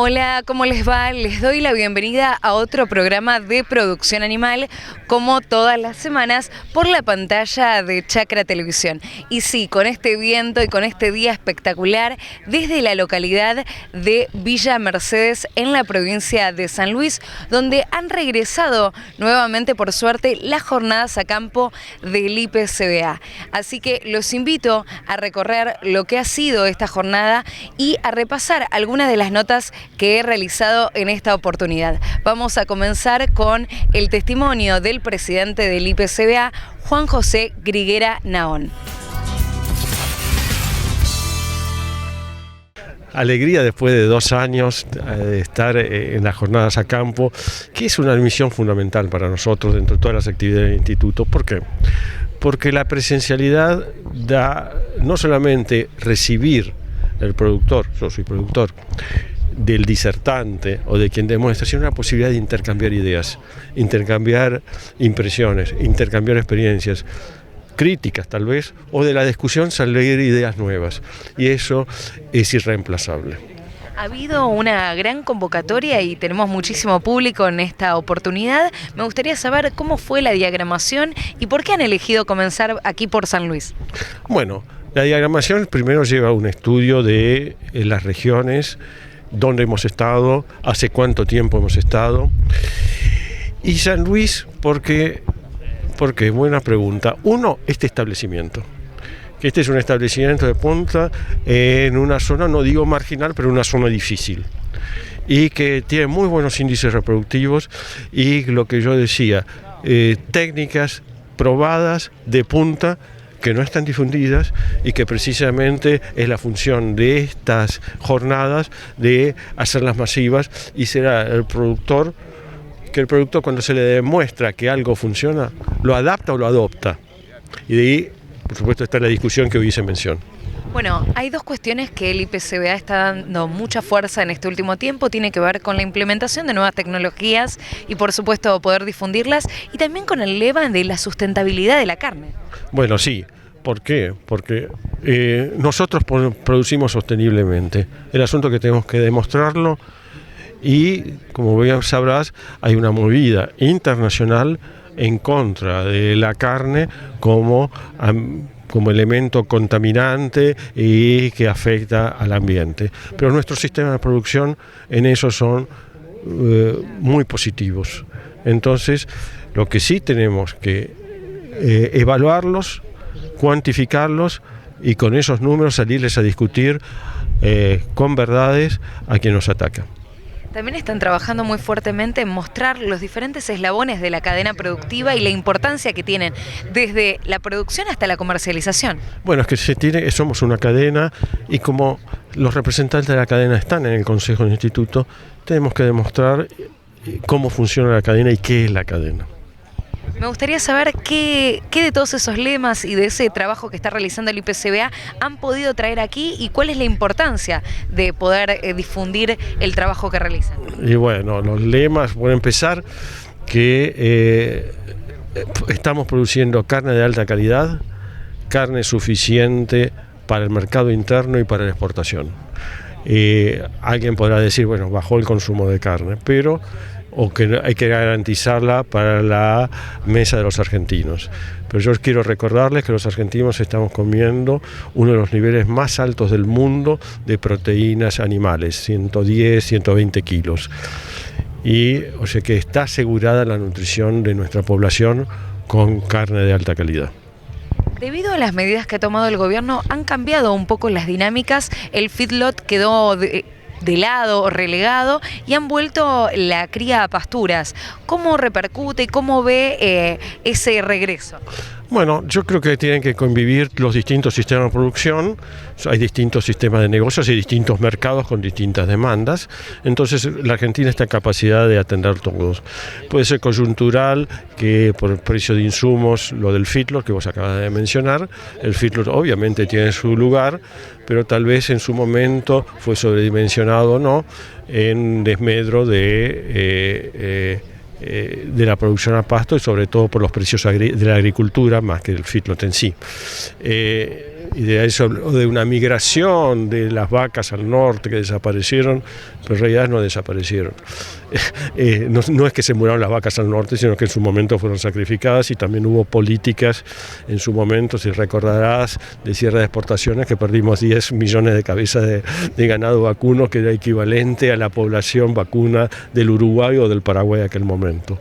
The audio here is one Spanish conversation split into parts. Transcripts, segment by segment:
Hola, ¿cómo les va? Les doy la bienvenida a otro programa de producción animal, como todas las semanas, por la pantalla de Chacra Televisión. Y sí, con este viento y con este día espectacular, desde la localidad de Villa Mercedes, en la provincia de San Luis, donde han regresado nuevamente, por suerte, las jornadas a campo del IPCBA. Así que los invito a recorrer lo que ha sido esta jornada y a repasar algunas de las notas que he realizado en esta oportunidad. Vamos a comenzar con el testimonio del presidente del IPCBA, Juan José Griguera Naón. Alegría después de 2 años de estar en las jornadas a campo, que es una misión fundamental para nosotros dentro de todas las actividades del instituto. ¿Por qué? Porque la presencialidad da no solamente recibir el productor, yo soy productor, del disertante o de quien demuestra, sino una posibilidad de intercambiar ideas, intercambiar impresiones, intercambiar experiencias críticas tal vez, o de la discusión salir ideas nuevas, y eso es irreemplazable. Ha habido una gran convocatoria y tenemos muchísimo público en esta oportunidad. Me gustaría saber cómo fue la diagramación y por qué han elegido comenzar aquí por San Luis. Bueno, la diagramación primero lleva un estudio de las regiones, dónde hemos estado, hace cuánto tiempo hemos estado. Y San Luis, ¿por qué? Buena pregunta. Uno, este establecimiento. Que este es un establecimiento de punta en una zona, no digo marginal, pero una zona difícil. Y que tiene muy buenos índices reproductivos y lo que yo decía, técnicas probadas de punta, que no están difundidas y que precisamente es la función de estas jornadas de hacerlas masivas, y será el productor, que el productor, cuando se le demuestra que algo funciona, lo adapta o lo adopta. Y de ahí, por supuesto, está la discusión que hoy hice mención. Bueno, hay dos cuestiones que el IPCBA está dando mucha fuerza en este último tiempo. Tiene que ver con la implementación de nuevas tecnologías y, por supuesto, poder difundirlas, y también con el lema de la sustentabilidad de la carne. Bueno, sí. ¿Por qué? Porque nosotros producimos sosteniblemente. El asunto es que tenemos que demostrarlo, y, como bien sabrás, hay una movida internacional en contra de la carne como elemento contaminante y que afecta al ambiente. Pero nuestros sistemas de producción en eso son muy positivos. Entonces, lo que sí tenemos que evaluarlos, cuantificarlos, y con esos números salirles a discutir con verdades a quien nos ataca. También están trabajando muy fuertemente en mostrar los diferentes eslabones de la cadena productiva y la importancia que tienen desde la producción hasta la comercialización. Bueno, es que somos una cadena, y como los representantes de la cadena están en el Consejo del Instituto, tenemos que demostrar cómo funciona la cadena y qué es la cadena. Me gustaría saber qué de todos esos lemas y de ese trabajo que está realizando el IPCBA han podido traer aquí, y cuál es la importancia de poder difundir el trabajo que realizan. Y bueno, los lemas, por empezar, que estamos produciendo carne de alta calidad, carne suficiente para el mercado interno y para la exportación. Alguien podrá decir, bueno, bajó el consumo de carne, o que hay que garantizarla para la mesa de los argentinos. Pero yo quiero recordarles que los argentinos estamos comiendo uno de los niveles más altos del mundo de proteínas animales, 110, 120 kilos. O sea que está asegurada la nutrición de nuestra población con carne de alta calidad. Debido a las medidas que ha tomado el gobierno, han cambiado un poco las dinámicas. El feedlot quedó de lado o relegado, y han vuelto la cría a pasturas. ¿Cómo repercute y cómo ve ese regreso? Bueno, yo creo que tienen que convivir los distintos sistemas de producción. Hay distintos sistemas de negocios y distintos mercados con distintas demandas. Entonces, la Argentina está en capacidad de atender todos. Puede ser coyuntural, que por el precio de insumos, lo del feedlot que vos acabas de mencionar. El feedlot obviamente tiene su lugar, pero tal vez en su momento fue sobredimensionado o no, en desmedro de la producción a pasto, y sobre todo por los precios de la agricultura más que el feedlot en sí. eso, o de una migración de las vacas al norte que desaparecieron, pero en realidad no desaparecieron. No es que se murieron las vacas al norte, sino que en su momento fueron sacrificadas, y también hubo políticas en su momento, si recordarás, de cierre de exportaciones, que perdimos 10 millones de cabezas de ganado vacuno, que era equivalente a la población vacuna del Uruguay o del Paraguay en aquel momento.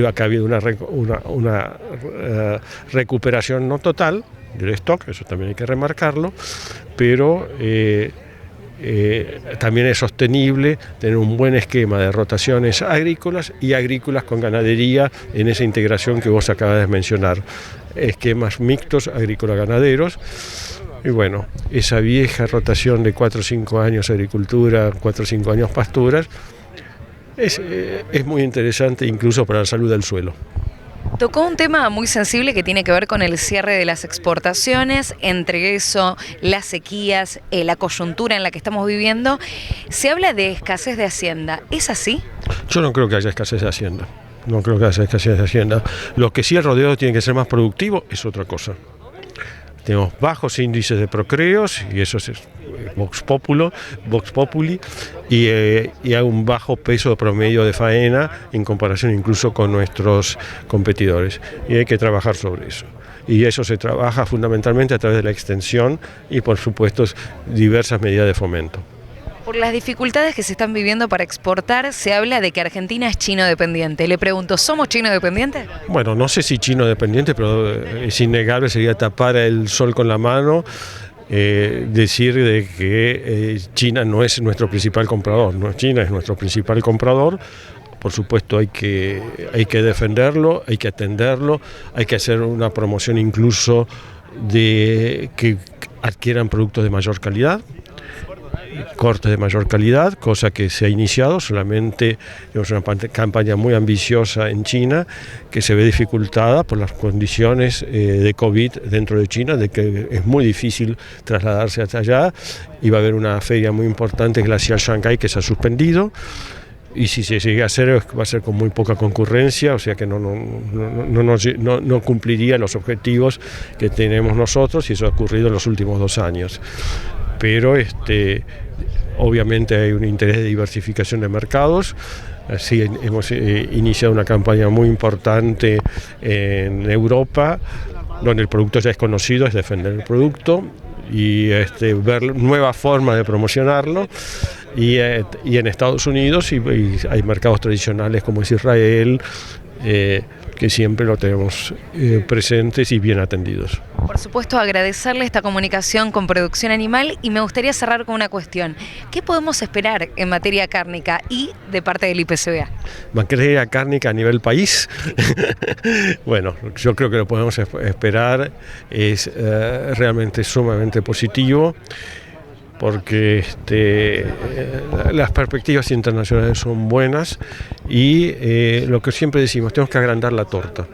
Acá ha habido una recuperación no total del stock, eso también hay que remarcarlo, pero también es sostenible tener un buen esquema de rotaciones agrícolas y agrícolas con ganadería en esa integración que vos acabas de mencionar, esquemas mixtos agrícola-ganaderos. Y bueno, esa vieja rotación de 4 o 5 años agricultura, 4 o 5 años pasturas, es muy interesante incluso para la salud del suelo. Tocó un tema muy sensible que tiene que ver con el cierre de las exportaciones, entre eso, las sequías, la coyuntura en la que estamos viviendo. Se habla de escasez de hacienda, ¿es así? Yo no creo que haya escasez de hacienda, Lo que sí, el rodeo tiene que ser más productivo es otra cosa. Tenemos bajos índices de procreos, y eso es Vox Populi, y hay un bajo peso promedio de faena en comparación incluso con nuestros competidores, y hay que trabajar sobre eso. Y eso se trabaja fundamentalmente a través de la extensión y, por supuesto, diversas medidas de fomento. Por las dificultades que se están viviendo para exportar, se habla de que Argentina es chino dependiente. Le pregunto, ¿somos chino dependientes? Bueno, no sé si chino dependiente, pero es innegable, sería tapar el sol con la mano, decir de que China no es nuestro principal comprador. No, China es nuestro principal comprador. Por supuesto hay que defenderlo, hay que atenderlo, hay que hacer una promoción incluso de que adquieran productos de mayor calidad, cortes de mayor calidad, cosa que se ha iniciado. Solamente tenemos una campaña muy ambiciosa en China que se ve dificultada por las condiciones de COVID dentro de China, de que es muy difícil trasladarse hasta allá, y va a haber una feria muy importante, Glacial Shanghai, que se ha suspendido. Y si se llega a hacer, va a ser con muy poca concurrencia, o sea que no cumpliría los objetivos que tenemos nosotros, y eso ha ocurrido en los últimos 2 años. Pero obviamente hay un interés de diversificación de mercados. Así hemos iniciado una campaña muy importante en Europa, donde el producto ya es conocido, es defender el producto y ver nuevas formas de promocionarlo. Y en Estados Unidos y hay mercados tradicionales como es Israel, que siempre lo tenemos presentes y bien atendidos. Por supuesto, agradecerle esta comunicación con Producción Animal, y me gustaría cerrar con una cuestión. ¿Qué podemos esperar en materia cárnica y de parte del IPCBA? Materia cárnica a nivel país. Bueno, yo creo que lo podemos esperar, es realmente sumamente positivo, porque las perspectivas internacionales son buenas, y lo que siempre decimos, tenemos que agrandar la torta,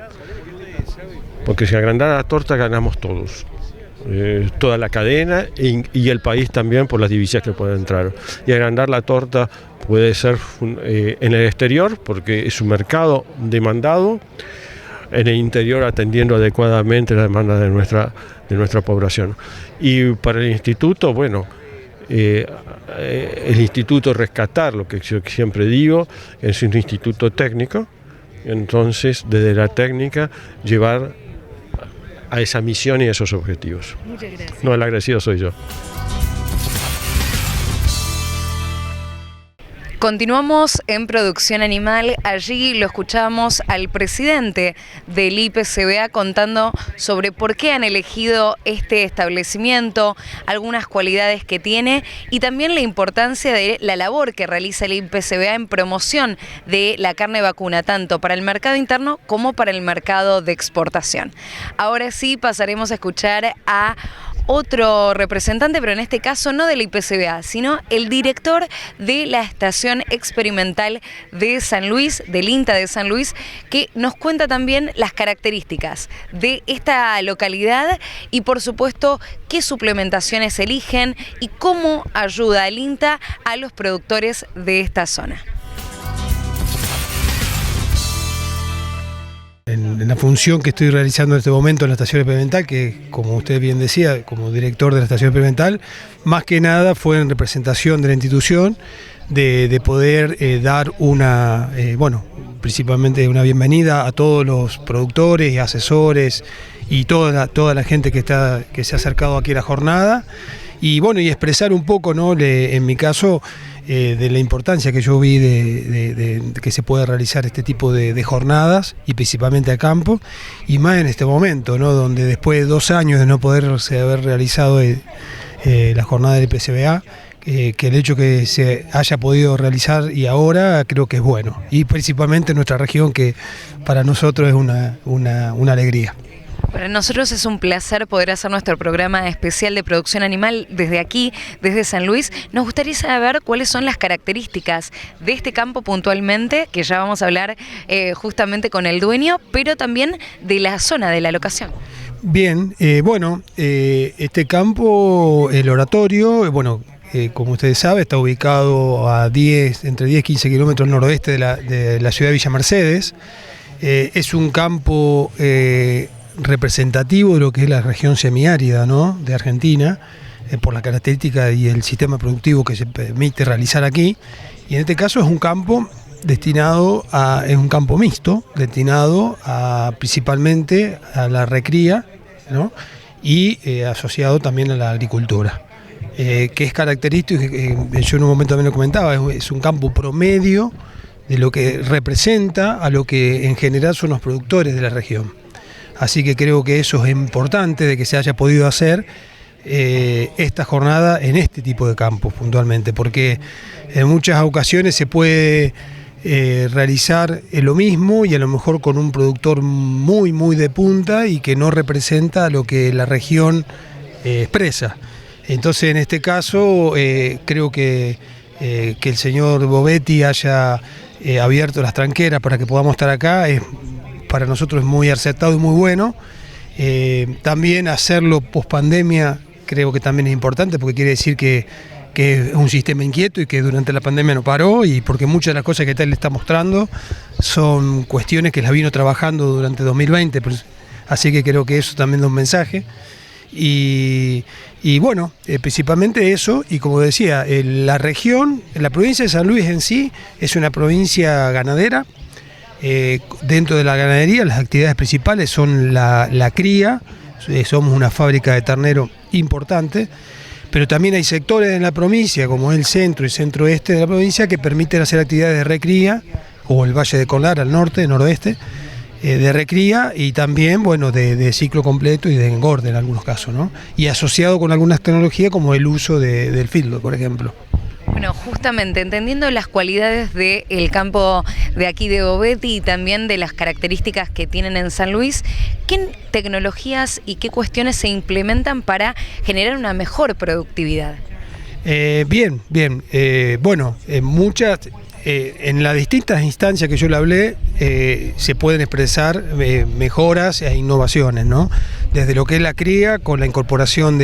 porque si agrandar la torta ganamos todos, toda la cadena y el país también, por las divisas que pueden entrar. Y agrandar la torta puede ser en el exterior, porque es un mercado demandado, en el interior atendiendo adecuadamente la demanda de nuestra población. Y para el instituto, bueno, el instituto rescatar lo que yo siempre digo, es un instituto técnico, entonces desde la técnica llevar a esa misión y a esos objetivos. Muchas gracias. No, el agradecido soy yo. Continuamos en Producción Animal. Allí lo escuchamos al presidente del IPCBA contando sobre por qué han elegido este establecimiento, algunas cualidades que tiene y también la importancia de la labor que realiza el IPCBA en promoción de la carne vacuna, tanto para el mercado interno como para el mercado de exportación. Ahora sí pasaremos a escuchar a otro representante, pero en este caso no del IPCBA, sino el director de la Estación Experimental de San Luis, del INTA de San Luis, que nos cuenta también las características de esta localidad y, por supuesto, qué suplementaciones eligen y cómo ayuda el INTA a los productores de esta zona. En la función que estoy realizando en este momento en la estación experimental, que como usted bien decía, como director de la estación experimental, más que nada fue en representación de la institución, de poder dar principalmente una bienvenida a todos los productores y asesores y toda la gente que se ha acercado aquí a la jornada, y expresar un poco, ¿no? En mi caso, de la importancia que yo vi de que se pueda realizar este tipo de jornadas, y principalmente a campo, y más en este momento, ¿no? Donde después de 2 años de no poderse haber realizado la jornada del IPCBA, que el hecho que se haya podido realizar y ahora creo que es bueno, y principalmente en nuestra región, que para nosotros es una alegría. Para nosotros es un placer poder hacer nuestro programa especial de producción animal desde aquí, desde San Luis. Nos gustaría saber cuáles son las características de este campo puntualmente, que ya vamos a hablar justamente con el dueño, pero también de la zona, de la locación. Bien, este campo, el oratorio, como ustedes saben, está ubicado a entre 10 y 15 kilómetros noroeste de la ciudad de Villa Mercedes. Es un campo representativo de lo que es la región semiárida, ¿no?, de Argentina, por la característica y el sistema productivo que se permite realizar aquí. Y en este caso es un campo mixto, destinado principalmente a la recría, ¿no?, y asociado también a la agricultura, que es característico, yo en un momento también lo comentaba, es un campo promedio de lo que representa a lo que en general son los productores de la región. Así que creo que eso es importante, de que se haya podido hacer esta jornada en este tipo de campos puntualmente, porque en muchas ocasiones se puede realizar lo mismo y a lo mejor con un productor muy muy de punta y que no representa lo que la región expresa. Entonces en este caso creo que el señor Bovetti haya abierto las tranqueras para que podamos estar acá, para nosotros es muy acertado y muy bueno. También hacerlo post pandemia creo que también es importante, porque quiere decir que es un sistema inquieto y que durante la pandemia no paró, y porque muchas de las cosas que él le está mostrando son cuestiones que las vino trabajando durante 2020, así que creo que eso también da un mensaje. Y principalmente eso, y como decía, la región, la provincia de San Luis en sí es una provincia ganadera. Dentro de la ganadería las actividades principales son la cría, somos una fábrica de ternero importante, pero también hay sectores en la provincia, como el centro y centro-oeste de la provincia, que permiten hacer actividades de recría, o el Valle de Colar al norte, noroeste, de recría, y también de ciclo completo y de engorde en algunos casos, ¿no? Y asociado con algunas tecnologías como el uso del fildo, por ejemplo. Bueno, justamente entendiendo las cualidades del campo de aquí de Bovetti y también de las características que tienen en San Luis, ¿qué tecnologías y qué cuestiones se implementan para generar una mejor productividad? Muchas, en las distintas instancias que yo le hablé, se pueden expresar mejoras e innovaciones, ¿no? Desde lo que es la cría, con la incorporación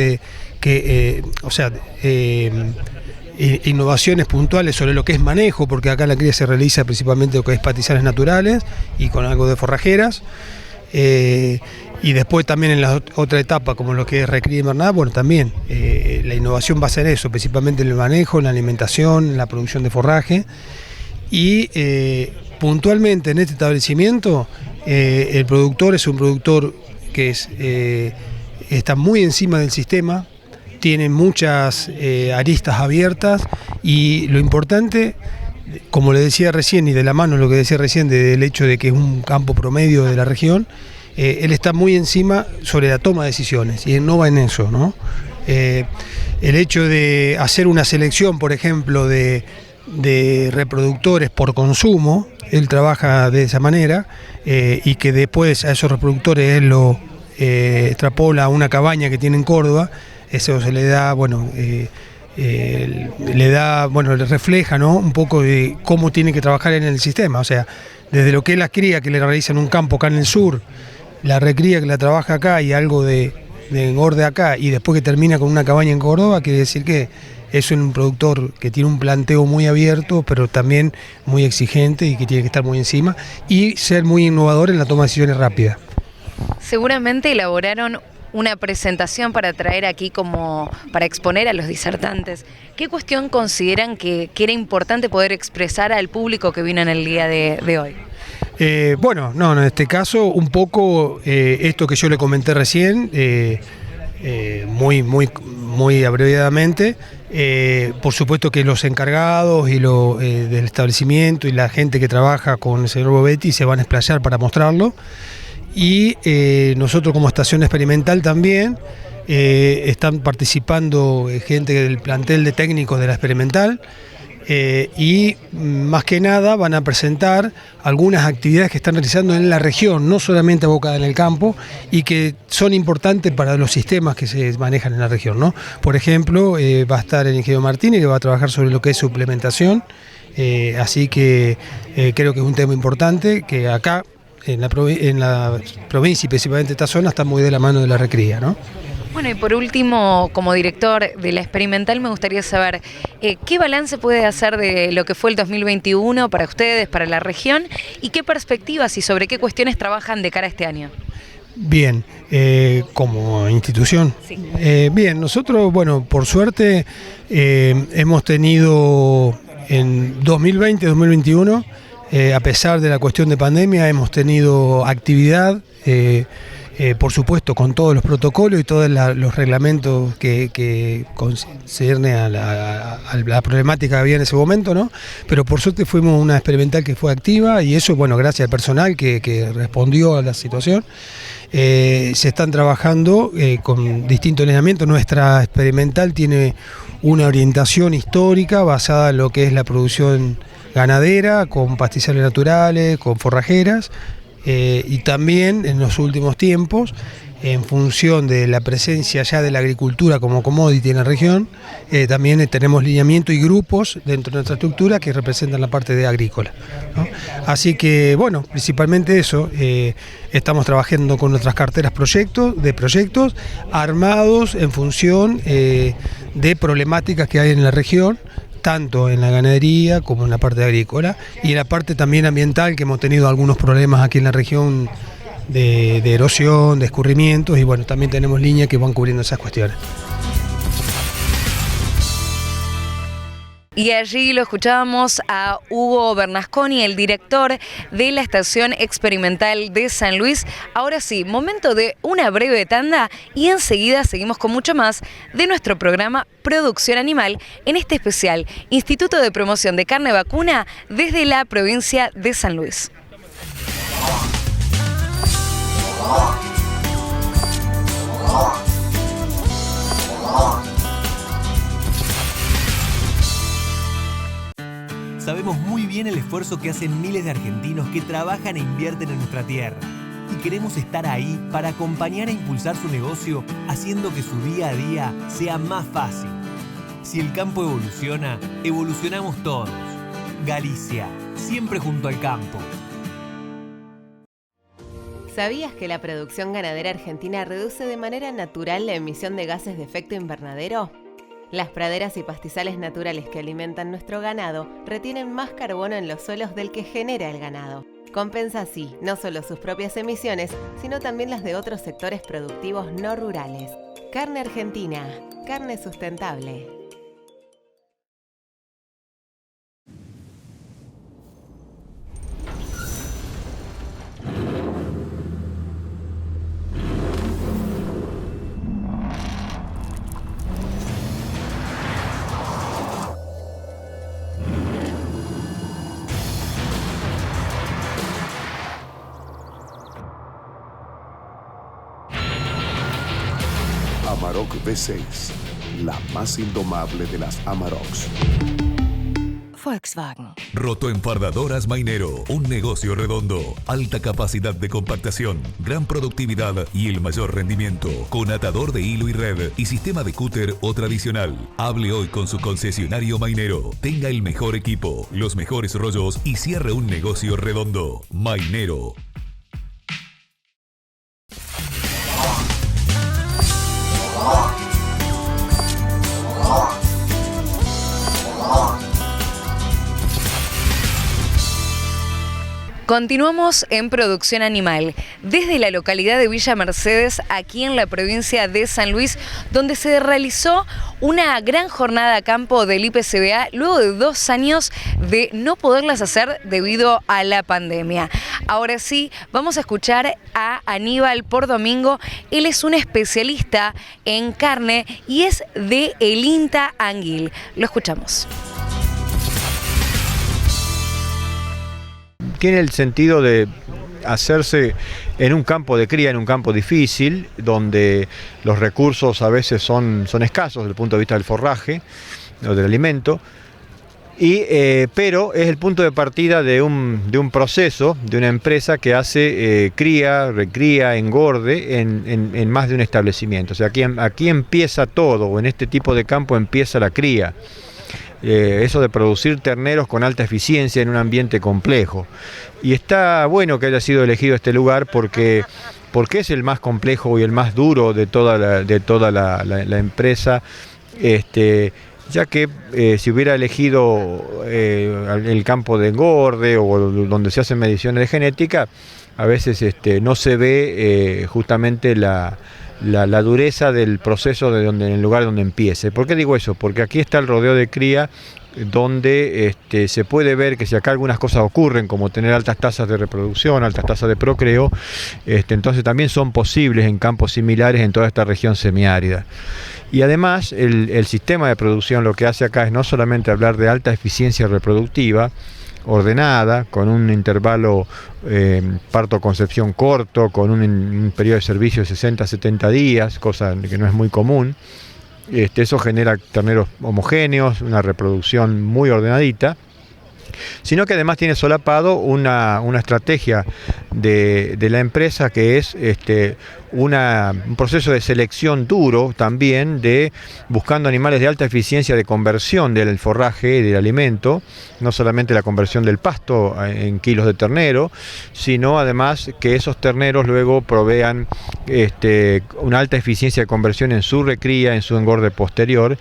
innovaciones puntuales sobre lo que es manejo, porque acá la cría se realiza principalmente lo que es pastizales naturales y con algo de forrajeras, y después también en la otra etapa, como lo que es recría invernada, también la innovación va a ser eso, principalmente en el manejo, en la alimentación, en la producción de forraje, y puntualmente en este establecimiento el productor es un productor que está muy encima del sistema, tiene muchas aristas abiertas, y lo importante, como le decía recién, y de la mano lo que decía recién del hecho de que es un campo promedio de la región, él está muy encima sobre la toma de decisiones y él no va en eso, ¿no? El hecho de hacer una selección, por ejemplo, de reproductores por consumo, él trabaja de esa manera, y que después a esos reproductores él lo extrapola a una cabaña que tiene en Córdoba. Eso se le da, le refleja, ¿no?, un poco de cómo tiene que trabajar en el sistema, o sea, desde lo que es la cría que le realiza en un campo acá en el sur, la recría que la trabaja acá y algo de engorde acá, y después que termina con una cabaña en Córdoba, quiere decir que es un productor que tiene un planteo muy abierto, pero también muy exigente y que tiene que estar muy encima y ser muy innovador en la toma de decisiones rápida. Seguramente elaboraron una presentación para traer aquí como para exponer a los disertantes. ¿Qué cuestión consideran que era importante poder expresar al público que vino en el día de hoy? En este caso un poco esto que yo le comenté recién, muy abreviadamente. Por supuesto que los encargados y del establecimiento y la gente que trabaja con el señor Bovetti se van a explayar para mostrarlo. Y nosotros como estación experimental también están participando gente del plantel de técnicos de la experimental y más que nada van a presentar algunas actividades que están realizando en la región, no solamente abocadas en el campo y que son importantes para los sistemas que se manejan en la región, ¿no? Por ejemplo, va a estar el ingeniero Martínez que va a trabajar sobre lo que es suplementación, así que creo que es un tema importante que acá en la provincia y principalmente esta zona está muy de la mano de la recría, ¿no? Bueno, y por último, como director de la experimental, me gustaría saber qué balance puede hacer de lo que fue el 2021 para ustedes, para la región, y qué perspectivas y sobre qué cuestiones trabajan de cara a este año. Bien, como institución. Sí. Bien, nosotros, bueno, por suerte hemos tenido en 2020-2021, a pesar de la cuestión de pandemia, hemos tenido actividad, por supuesto con todos los protocolos y todos los reglamentos que concierne a la problemática que había en ese momento, ¿no? Pero por suerte fuimos una experimental que fue activa y eso, bueno, gracias al personal que respondió a la situación. Se están trabajando con distintos lineamientos. Nuestra experimental tiene una orientación histórica basada en lo que es la producción ganadera, con pastizales naturales, con forrajeras, y también en los últimos tiempos, en función de la presencia ya de la agricultura como commodity en la región, también tenemos lineamiento y grupos dentro de nuestra estructura que representan la parte de agrícola, ¿no? Así que, bueno, principalmente eso, estamos trabajando con nuestras carteras de proyectos armados en función de problemáticas que hay en la región, tanto en la ganadería como en la parte agrícola y en la parte también ambiental, que hemos tenido algunos problemas aquí en la región de erosión, de escurrimientos, y bueno, también tenemos líneas que van cubriendo esas cuestiones. Y allí lo escuchábamos a Hugo Bernasconi, el director de la Estación Experimental de San Luis. Ahora sí, momento de una breve tanda y enseguida seguimos con mucho más de nuestro programa Producción Animal, en este especial Instituto de Promoción de Carne Vacuna desde la provincia de San Luis. Sabemos muy bien el esfuerzo que hacen miles de argentinos que trabajan e invierten en nuestra tierra. Y queremos estar ahí para acompañar e impulsar su negocio, haciendo que su día a día sea más fácil. Si el campo evoluciona, evolucionamos todos. Galicia, siempre junto al campo. ¿Sabías que la producción ganadera argentina reduce de manera natural la emisión de gases de efecto invernadero? Las praderas y pastizales naturales que alimentan nuestro ganado retienen más carbono en los suelos del que genera el ganado. Compensa así no solo sus propias emisiones, sino también las de otros sectores productivos no rurales. Carne argentina, carne sustentable. Amarok V6, la más indomable de las Amaroks. Volkswagen. Rotoenfardadoras Mainero, un negocio redondo, alta capacidad de compactación, gran productividad y el mayor rendimiento, con atador de hilo y red y sistema de cúter o tradicional. Hable hoy con su concesionario Mainero, tenga el mejor equipo, los mejores rollos y cierre un negocio redondo. Mainero. Continuamos en Producción Animal, desde la localidad de Villa Mercedes, aquí en la provincia de San Luis, donde se realizó una gran jornada a campo del IPCBA luego de 2 años de no poderlas hacer debido a la pandemia. Ahora sí, vamos a escuchar a Aníbal Pordomingo. Él es un especialista en carne y es de El INTA Anguil. Lo escuchamos. Tiene el sentido de hacerse en un campo de cría, en un campo difícil, donde los recursos a veces son escasos desde el punto de vista del forraje o del alimento, pero es el punto de partida de un proceso, de una empresa que hace cría, recría, engorde en más de un establecimiento. O sea, aquí empieza todo, o en este tipo de campo empieza la cría. Eso de producir terneros con alta eficiencia en un ambiente complejo. Y está bueno que haya sido elegido este lugar porque es el más complejo y el más duro de toda la empresa, ya que si hubiera elegido el campo de engorde o donde se hacen mediciones de genética, a veces no se ve justamente la dureza del proceso en el lugar donde empiece. ¿Por qué digo eso? Porque aquí está el rodeo de cría, donde se puede ver que si acá algunas cosas ocurren, como tener altas tasas de reproducción, altas tasas de procreo, entonces también son posibles en campos similares en toda esta región semiárida. Y además el sistema de producción lo que hace acá es no solamente hablar de alta eficiencia reproductiva, ordenada, con un intervalo parto-concepción corto, con un periodo de servicio de 60-70 días, cosa que no es muy común. Eso genera terneros homogéneos, una reproducción muy ordenadita, sino que además tiene solapado una estrategia de la empresa que es un proceso de selección duro también, buscando animales de alta eficiencia de conversión del forraje y del alimento, no solamente la conversión del pasto en kilos de ternero, sino además que esos terneros luego provean una alta eficiencia de conversión en su recría, en su engorde posterior,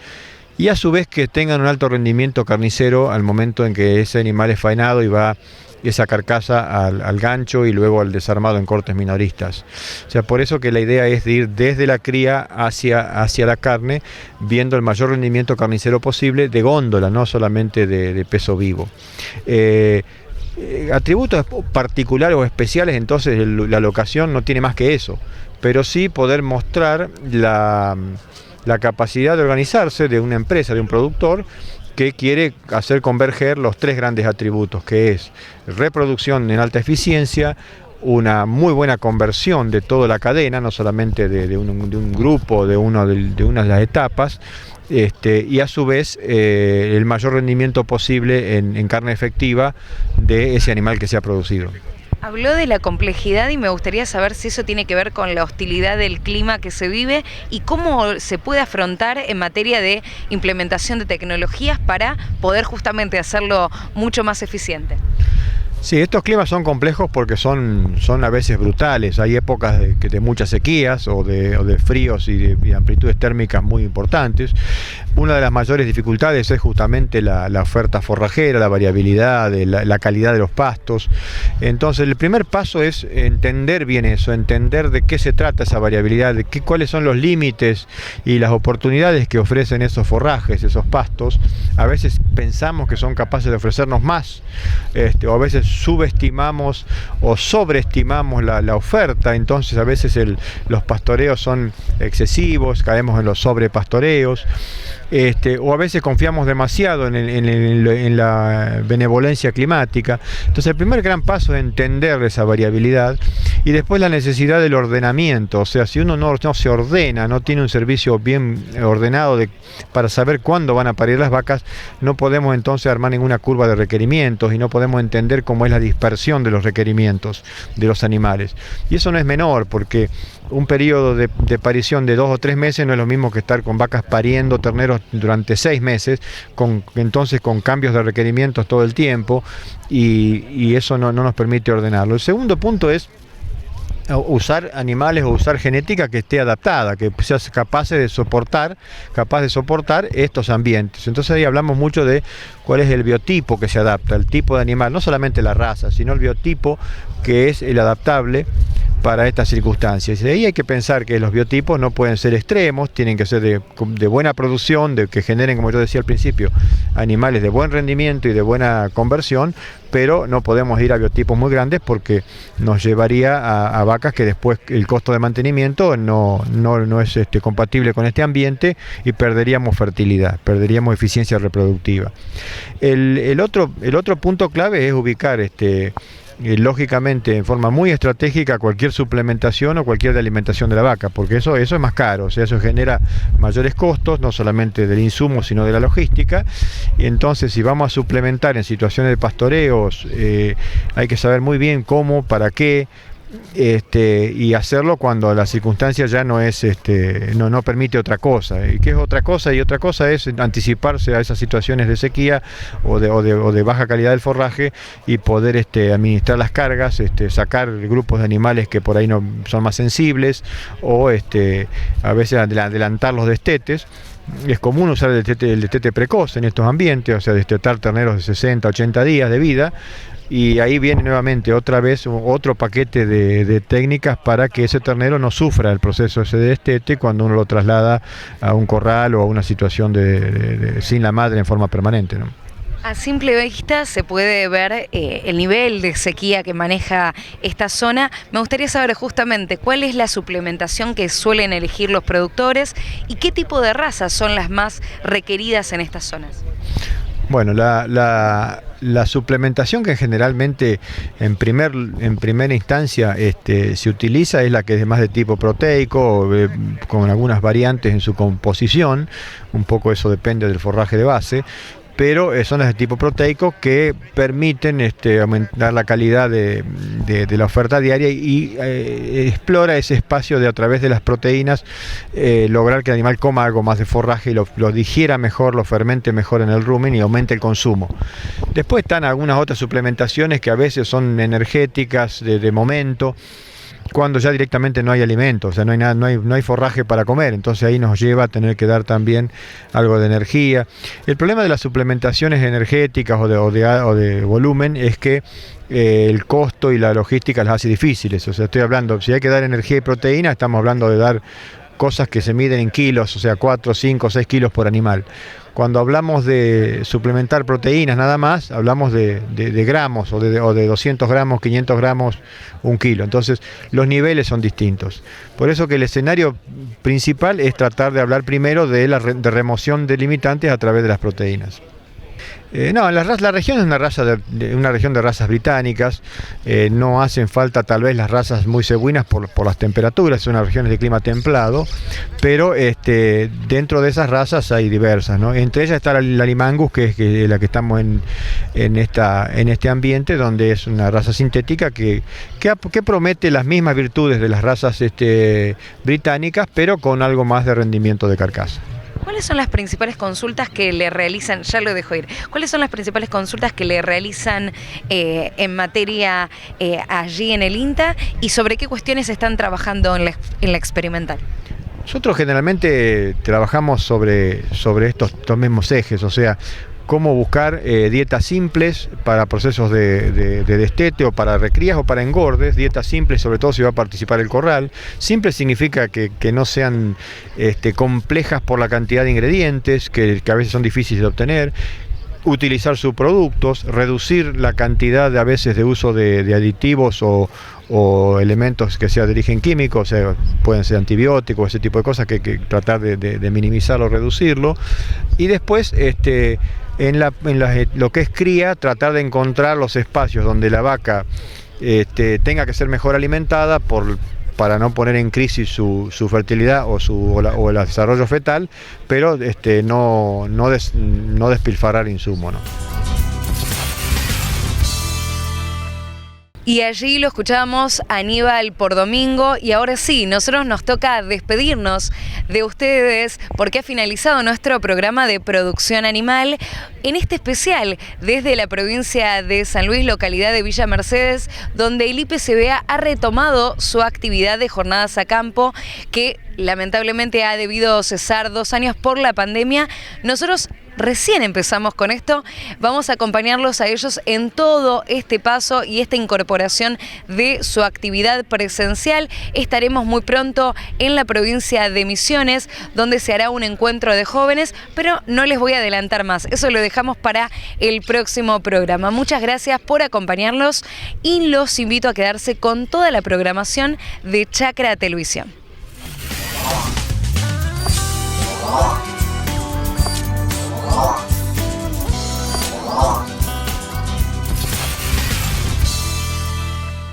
y a su vez que tengan un alto rendimiento carnicero al momento en que ese animal es faenado y va esa carcasa al gancho y luego al desarmado en cortes minoristas. O sea, por eso que la idea es de ir desde la cría hacia la carne, viendo el mayor rendimiento carnicero posible de góndola, no solamente de peso vivo. Atributos particulares o especiales, entonces la locación no tiene más que eso, pero sí poder mostrar la capacidad de organizarse de una empresa, de un productor, que quiere hacer converger los 3 grandes atributos, que es reproducción en alta eficiencia, una muy buena conversión de toda la cadena, no solamente de un grupo, de una de las etapas, y a su vez el mayor rendimiento posible en carne efectiva de ese animal que se ha producido. Habló de la complejidad y me gustaría saber si eso tiene que ver con la hostilidad del clima que se vive y cómo se puede afrontar en materia de implementación de tecnologías para poder justamente hacerlo mucho más eficiente. Sí, estos climas son complejos porque son a veces brutales. Hay épocas de muchas sequías o de fríos y de amplitudes térmicas muy importantes. Una de las mayores dificultades es justamente la oferta forrajera, la variabilidad, la calidad de los pastos. Entonces el primer paso es entender bien eso, entender de qué se trata esa variabilidad, cuáles son los límites y las oportunidades que ofrecen esos forrajes, esos pastos. A veces pensamos que son capaces de ofrecernos más, o a veces subestimamos o sobreestimamos la oferta, entonces a veces los pastoreos son excesivos, caemos en los sobrepastoreos, o a veces confiamos demasiado en la benevolencia climática. Entonces el primer gran paso es entender esa variabilidad y después la necesidad del ordenamiento. O sea, si uno no se ordena, no tiene un servicio bien ordenado para saber cuándo van a parir las vacas, no podemos entonces armar ninguna curva de requerimientos y no podemos entender cómo es la dispersión de los requerimientos de los animales. Y eso no es menor, porque un periodo de parición de 2 o 3 meses no es lo mismo que estar con vacas pariendo terneros durante 6 meses, entonces con cambios de requerimientos todo el tiempo, y eso no nos permite ordenarlo. El segundo punto es usar animales o usar genética que esté adaptada, que sea capaz de soportar estos ambientes. Entonces ahí hablamos mucho de cuál es el biotipo que se adapta, el tipo de animal, no solamente la raza, sino el biotipo que es el adaptable para estas circunstancias. Y de ahí hay que pensar que los biotipos no pueden ser extremos, tienen que ser de buena producción, de que generen, como yo decía al principio, animales de buen rendimiento y de buena conversión, pero no podemos ir a biotipos muy grandes porque nos llevaría a vacas que después el costo de mantenimiento no es compatible con este ambiente y perderíamos fertilidad, perderíamos eficiencia reproductiva. El otro punto clave es ubicar lógicamente en forma muy estratégica cualquier suplementación o cualquier de alimentación de la vaca, porque eso es más caro, o sea, eso genera mayores costos, no solamente del insumo, sino de la logística. Y entonces, si vamos a suplementar en situaciones de pastoreos, hay que saber muy bien cómo, para qué, y hacerlo cuando la circunstancia ya no es no permite otra cosa. ¿Y qué es otra cosa? Y otra cosa es anticiparse a esas situaciones de sequía o de baja calidad del forraje y poder administrar las cargas, sacar grupos de animales que por ahí no son más sensibles, o a veces adelantar los destetes. Es común usar el destete precoz en estos ambientes, o sea, destetar terneros de 60, 80 días de vida. Y ahí viene nuevamente otra vez otro paquete de técnicas para que ese ternero no sufra el proceso ese de destete cuando uno lo traslada a un corral o a una situación sin la madre en forma permanente, ¿no? A simple vista se puede ver el nivel de sequía que maneja esta zona. Me gustaría saber justamente cuál es la suplementación que suelen elegir los productores y qué tipo de razas son las más requeridas en estas zonas. Bueno, la suplementación que generalmente en primera instancia se utiliza es la que es más de tipo proteico, con algunas variantes en su composición, un poco eso depende del forraje de base, pero son las de tipo proteico que permiten aumentar la calidad de la oferta diaria y explora ese espacio de, a través de las proteínas, lograr que el animal coma algo más de forraje y lo digiera mejor, lo fermente mejor en el rumen y aumente el consumo. Después están algunas otras suplementaciones que a veces son energéticas de momento, cuando ya directamente no hay alimento, o sea, no hay forraje para comer, entonces ahí nos lleva a tener que dar también algo de energía. El problema de las suplementaciones energéticas o de volumen es que el costo y la logística las hace difíciles, o sea, estoy hablando, si hay que dar energía y proteína, estamos hablando de dar cosas que se miden en kilos, o sea, 4, 5, 6 kilos por animal. Cuando hablamos de suplementar proteínas nada más, hablamos de gramos o de 200 gramos, 500 gramos, 1 kilo. Entonces los niveles son distintos. Por eso que el escenario principal es tratar de hablar primero de remoción de limitantes a través de las proteínas. No, la región es una región de razas británicas, no hacen falta tal vez las razas muy cebuinas por las temperaturas, son unas regiones de clima templado, pero dentro de esas razas hay diversas, ¿no? Entre ellas está la Limangus, que es la que estamos en este ambiente, donde es una raza sintética que promete las mismas virtudes de las razas británicas, pero con algo más de rendimiento de carcasa. ¿Cuáles son las principales consultas que le realizan, ya lo dejo ir, cuáles son las principales consultas que le realizan en materia allí en el INTA y sobre qué cuestiones están trabajando en la experimental? Nosotros generalmente trabajamos sobre estos mismos ejes, o sea, cómo buscar dietas simples para procesos de destete o para recrías o para engordes, dietas simples, sobre todo si va a participar el corral. Simple significa que no sean complejas por la cantidad de ingredientes, que a veces son difíciles de obtener. Utilizar subproductos, reducir la cantidad a veces de uso de aditivos o elementos que sea de origen químico, o sea, pueden ser antibióticos, ese tipo de cosas, que tratar de minimizarlo, reducirlo. Y después, lo que es cría, tratar de encontrar los espacios donde la vaca tenga que ser mejor alimentada para no poner en crisis su fertilidad o el desarrollo fetal, pero no despilfarrar insumo, ¿no? Y allí lo escuchábamos a Aníbal por Domingo, y ahora sí, nosotros nos toca despedirnos de ustedes porque ha finalizado nuestro programa de producción animal, en este especial desde la provincia de San Luis, localidad de Villa Mercedes, donde el IPCBA ha retomado su actividad de jornadas a campo, que lamentablemente ha debido cesar 2 años por la pandemia. Nosotros recién empezamos con esto, vamos a acompañarlos a ellos en todo este paso y esta incorporación de su actividad presencial. Estaremos muy pronto en la provincia de Misiones, donde se hará un encuentro de jóvenes, pero no les voy a adelantar más, eso lo dejamos para el próximo programa. Muchas gracias por acompañarlos y los invito a quedarse con toda la programación de Chacra Televisión.